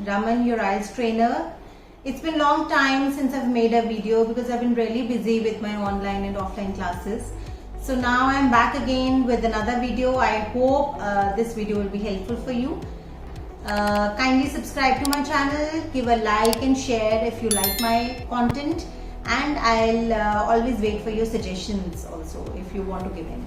Raman, your IELTS trainer. It's been a long time since I've made a video because I've been really busy with my online and offline classes. So now I'm back again with another video. I hope this video will be helpful for you. Kindly subscribe to my channel, give a like and share if you like my content, and I'll always wait for your suggestions also if you want to give any.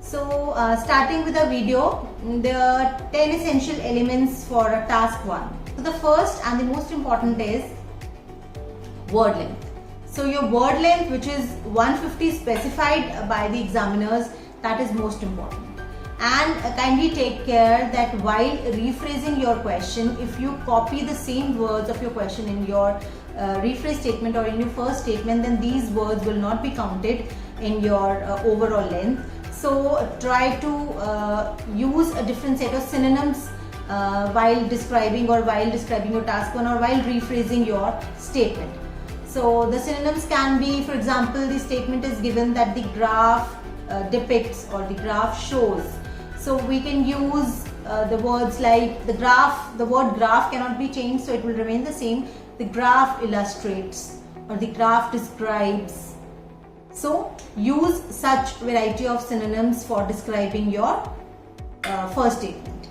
So starting with the video, there are 10 essential elements for a task 1. So the first and the most important is word length. So your word length, which is 150 specified by the examiners, that is most important. And kindly take care that while rephrasing your question, if you copy the same words of your question in your rephrase statement or in your first statement, then these words will not be counted in your overall length. So try to use a different set of synonyms while describing your task 1 or while rephrasing your statement. So the synonyms can be, for example, the statement is given that the graph depicts or the graph shows. So we can use the words like the word graph cannot be changed, so it will remain the same. The graph illustrates or the graph describes. So use such variety of synonyms for describing your first statement.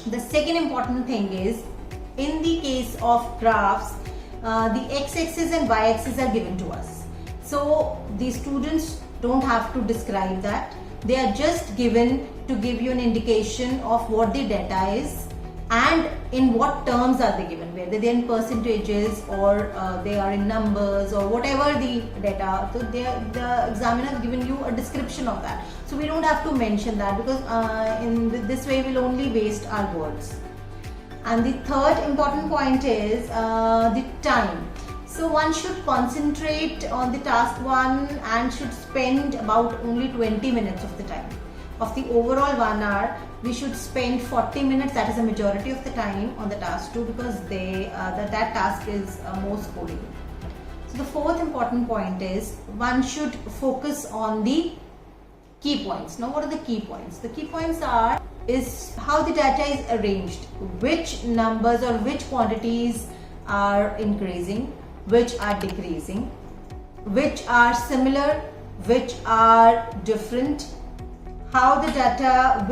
The second important thing is, in the case of graphs, the x-axis and y-axis are given to us. So the students don't have to describe that. They are just given to give you an indication of what the data is and in what terms are they given, whether they are in percentages or they are in numbers or whatever the data. So the examiner has given you a description of that. So we don't have to mention that because in this way we'll only waste our words. And the third important point is the time. So one should concentrate on the task 1 and should spend about only 20 minutes of the time. Of the overall 1 hour, we should spend 40 minutes, that is a majority of the time, on the task 2 because that task is most coding. So the fourth important point is one should focus on the key points. Now what are the key points? The key points is how the data is arranged, which numbers or which quantities are increasing, which are decreasing, which are similar, which are different, how the data,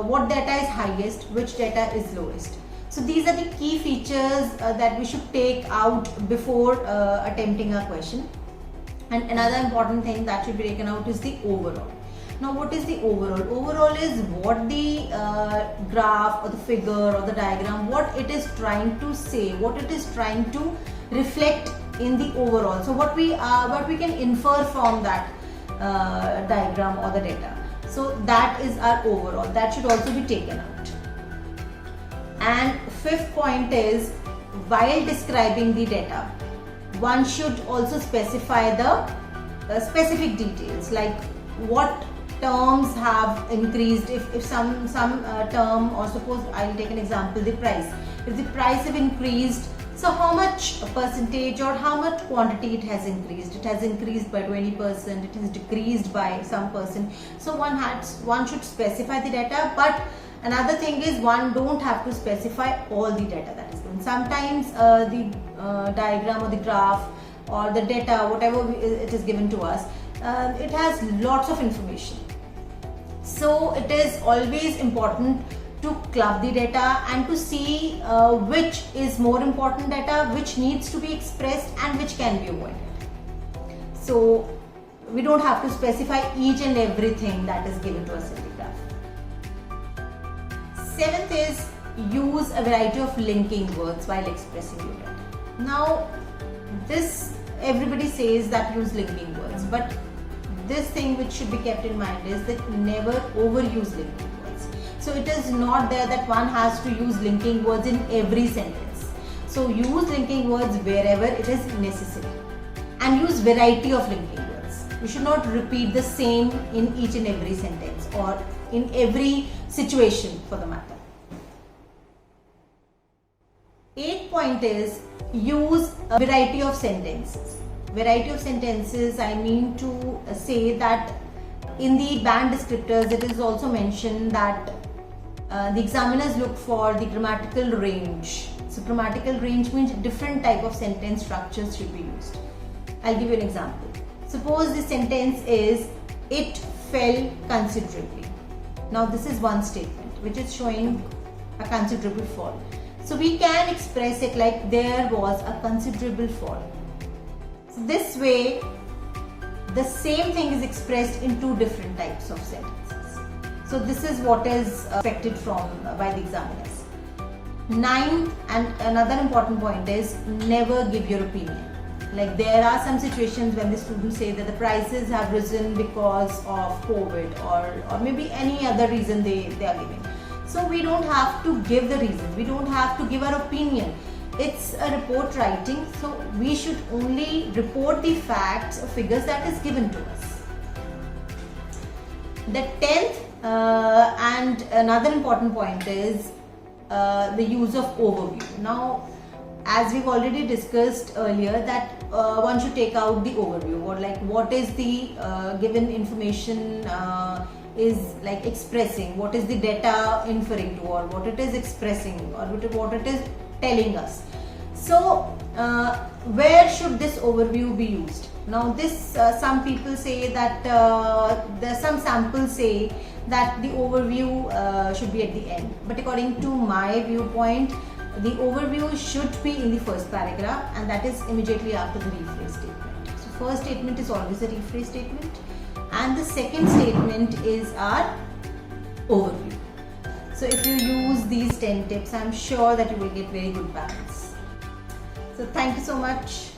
what data is highest, which data is lowest. So these are the key features that we should take out before attempting a question. And another important thing that should be taken out is the overall. Now what is the overall? Overall is what the graph or the figure or the diagram, what it is trying to say, what it is trying to reflect in the overall. So what we can infer from that diagram or the data. So that is our overall. That should also be taken out. And fifth point is, while describing the data, one should also specify the specific details, like what terms have increased. If some term, or suppose I'll take an example, the price. If the price have increased, so how much percentage or how much quantity it has increased? It has increased by 20%, it has decreased by some percent. So one should specify the data, but another thing is one don't have to specify all the data that is given. Sometimes the diagram or the graph or the data, whatever it is given to us, it has lots of information. So it is always important to club the data and to see which is more important data, which needs to be expressed and which can be avoided. So we don't have to specify each and everything that is given to us in the graph. Seventh is use a variety of linking words while expressing your data. Now this everybody says that use linking words, but this thing which should be kept in mind is that never overuse linking words. So it is not there that one has to use linking words in every sentence. So use linking words wherever it is necessary and use variety of linking words. You should not repeat the same in each and every sentence or in every situation for the matter. Eighth point is use a variety of sentences. Variety of sentences, I mean to say that in the band descriptors it is also mentioned that the examiners look for the grammatical range. So grammatical range means different type of sentence structures should be used. I'll give you an example. Suppose the sentence is, it fell considerably. Now this is one statement which is showing a considerable fall. So we can express it like, there was a considerable fall. So this way the same thing is expressed in two different types of sentences. So this is what is expected by the examiners. Ninth, and another important point is, never give your opinion. Like there are some situations when the students say that the prices have risen because of COVID or maybe any other reason they are giving. So we don't have to give the reason, we don't have to give our opinion. It's a report writing, so we should only report the facts or figures that is given to us. The 10th and another important point is the use of overview. Now, as we've already discussed earlier, that one should take out the overview, or like what is the given information is like expressing, what is the data inferring to, or what it is expressing, or what it is telling us. So where should this overview be used? Now this some people say that there are some samples say that the overview should be at the end, but according to my viewpoint, the overview should be in the first paragraph, and that is immediately after the rephrase statement. So first statement is always a rephrase statement, and the second statement is our overview. So if you use these 10 tips, I'm sure that you will get very good balance. So thank you so much.